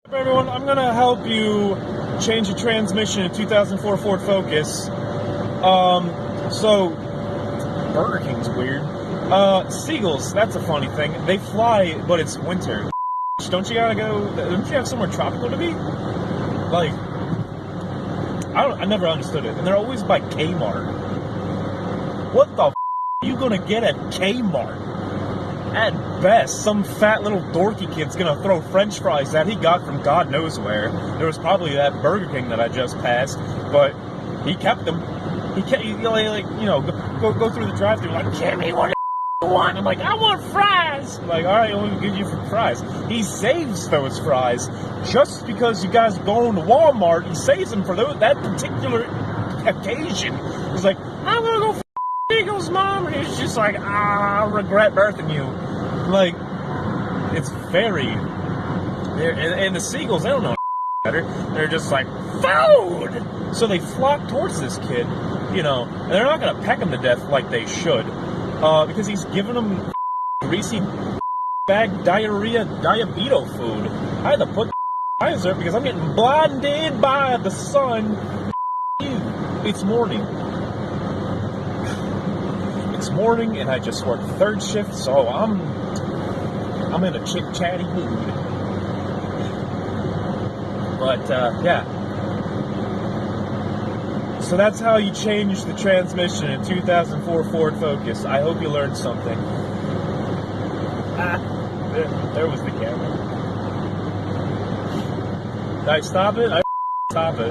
Everyone, I'm gonna help you change a transmission in 2004 Ford Focus. So Burger King's weird. Seagulls, that's a funny thing. They fly, but it's winter. Don't you gotta go? Don't you have somewhere tropical to be? Like, I never understood it. And they're always by Kmart. What the f are you gonna get at Kmart? At best, some fat little dorky kid's gonna throw French fries that he got from God knows where. There was probably that Burger King that I just passed, but he kept them. He kept, go through the drive-thru like, Jimmy, what do you want? I'm like, I want fries. I'm like, all right, I'm gonna give you fries. He saves those fries just because you guys go into Walmart. He saves them for that particular occasion. He's like, I'm gonna go. Eagles, mom, and he's just like, I regret birthing you. Like, it's very. And the seagulls, they don't know better. They're just like, food! So they flock towards this kid, and they're not going to peck him to death like they should, because he's giving them greasy bag diabetes food. I had to put visor because I'm getting blinded by the sun. It's morning. It's morning, and I just worked third shift, so I'm in a chit-chatty mood. But, yeah. So that's how you change the transmission in 2004 Ford Focus. I hope you learned something. There was the camera. Did I stop it? I stop it.